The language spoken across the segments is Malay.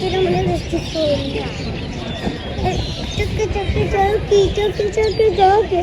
Kira mana mesti punya. Joki.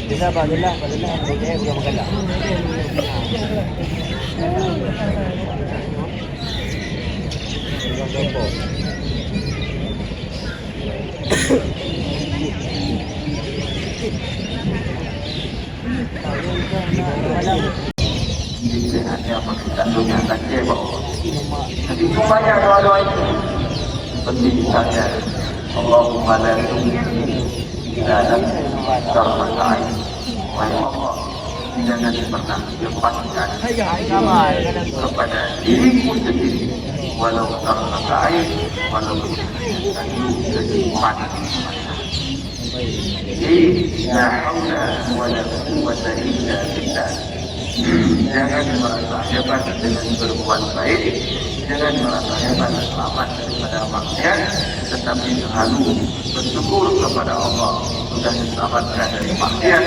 Bila padilla boleh belum maganda. Jadi hanya kita tunjukkan dia bahwa jadi banyak doa-doa itu seperti misalnya Allahumma la tu'mini dalam darmatai wahai Allah jangan pernah lepaskan kepada dirimu sendiri walau darmatai walau kesimpan la haula wala quwwata illa billah. Jangan merasa hebat dengan berbuat baik, jangan merasa hebat dan selamat daripada maksiat, tetapi selalu bersyukur kepada Allah sudah diselamatkan dari maksiat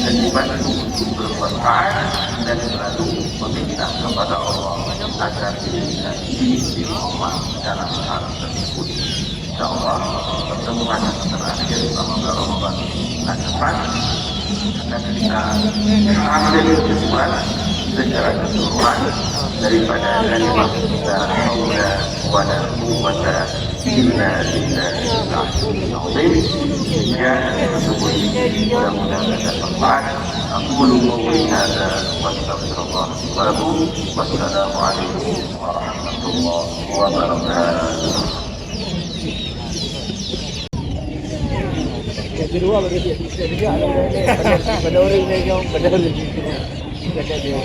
dan dibantu untuk berbuat taat dan selalu meminta kepada Allah agar bisa istiqomah dalam hal tersebut. InsyaAllah pertemuan yang terakhir pada Ramadan bulan depan akan kita ambil kesimpulan secara keseluruhan daripada kalimat kita haula wala quwwata illa billahil azim. Ya, tersebut mudah-mudahan dapat manfaat. Aqulu qawli hadza wa astaghfirullah wa lakum. Wassalamu alaikum warahmatullahi wabarakatuh. Yang kedua bagi dia juga pada orang ini yang pada orang ini kata dia.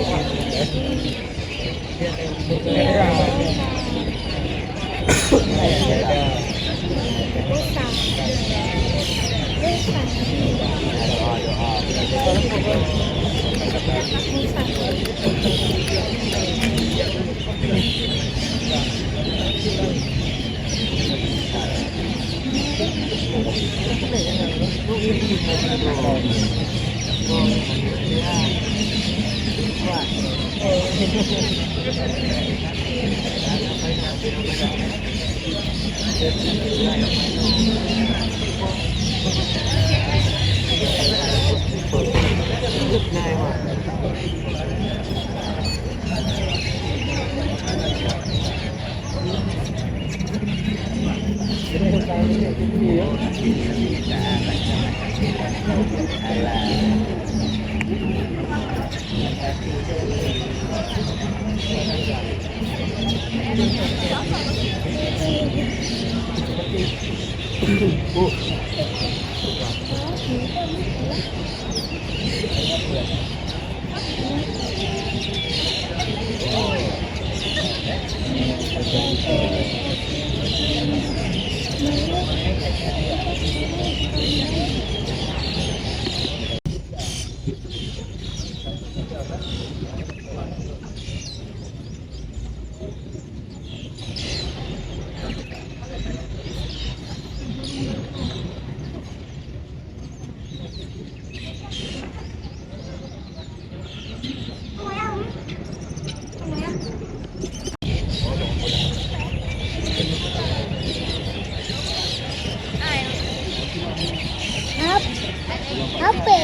Apa?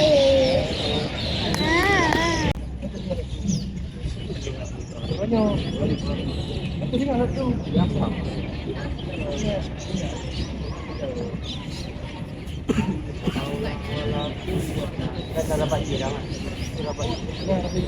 Aku juga satu. Kita dapat jirang. Dapat. Apa?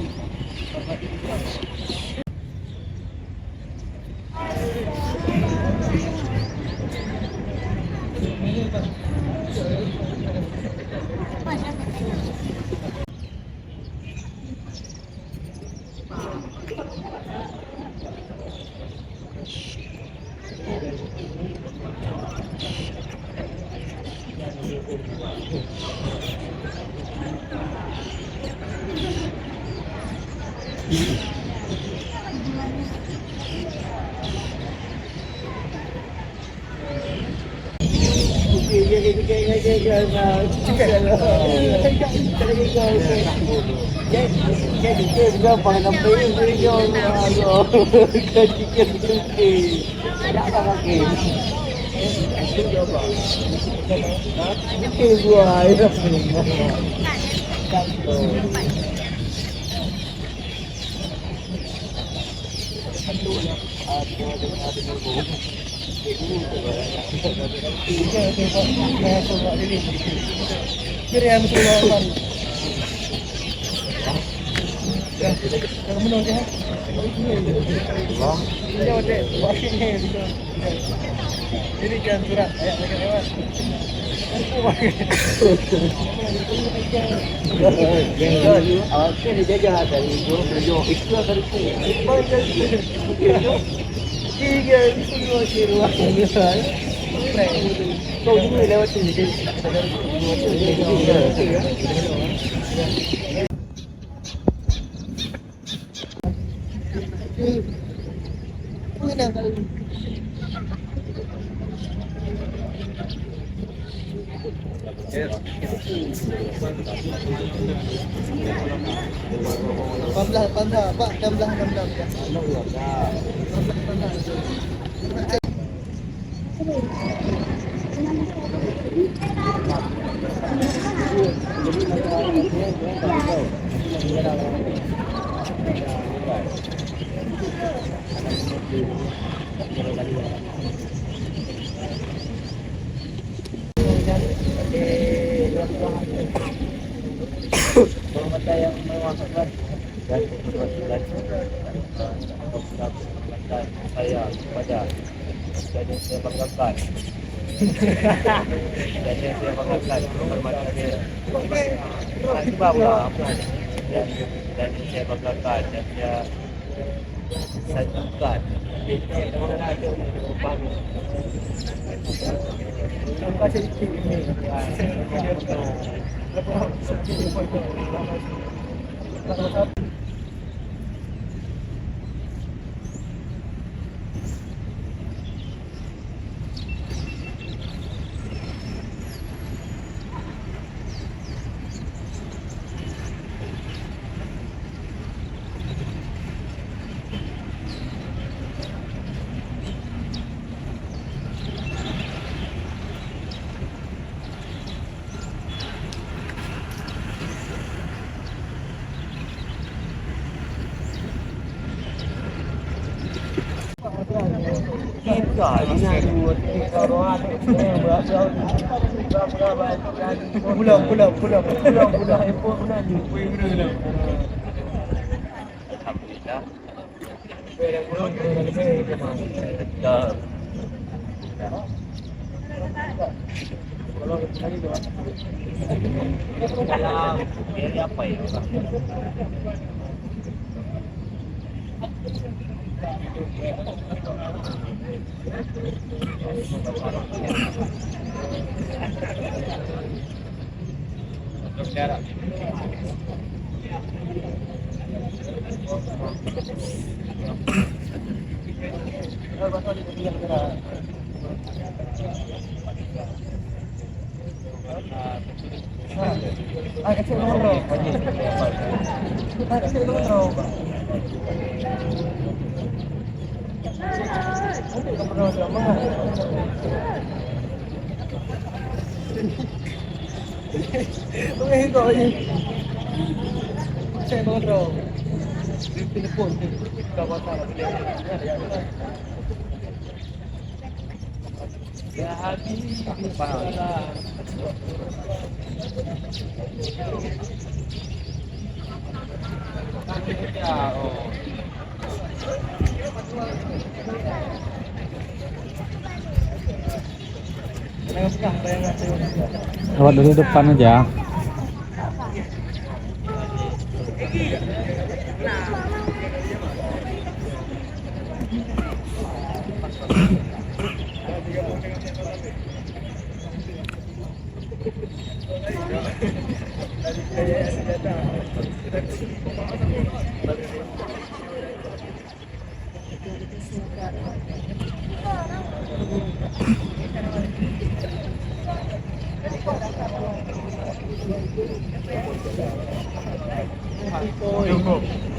Saya kepada dan yang saya banggakan dan yang saya banggakan hormati dia sebab dan yang saya banggakan dan saya sajukan apa ya? Ya habis Lewat dari depan aja. Cukup.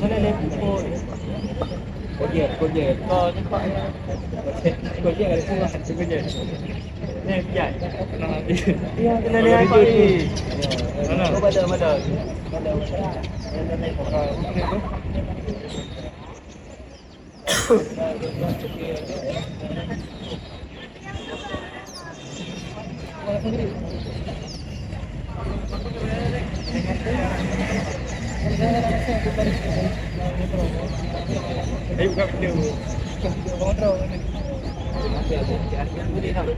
Mana ni pun. Koja. Kau nampak ya? Koja ada semua. Koja. Ni biar. Ya, kena lihat ni. Mana? Kau mana? Ayo buka video. Kontrol ni. Boleh tak?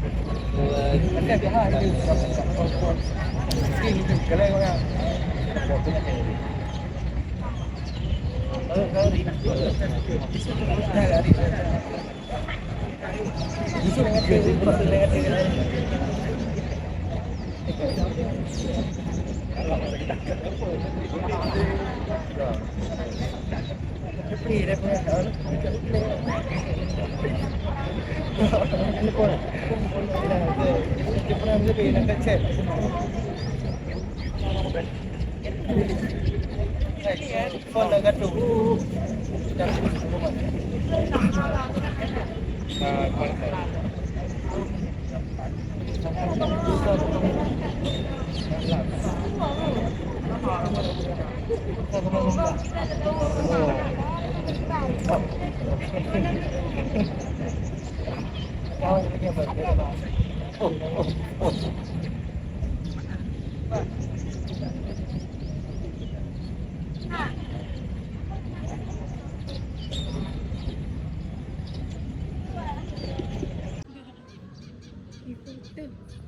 Ada biar ada. Ini kalau orang. Itu.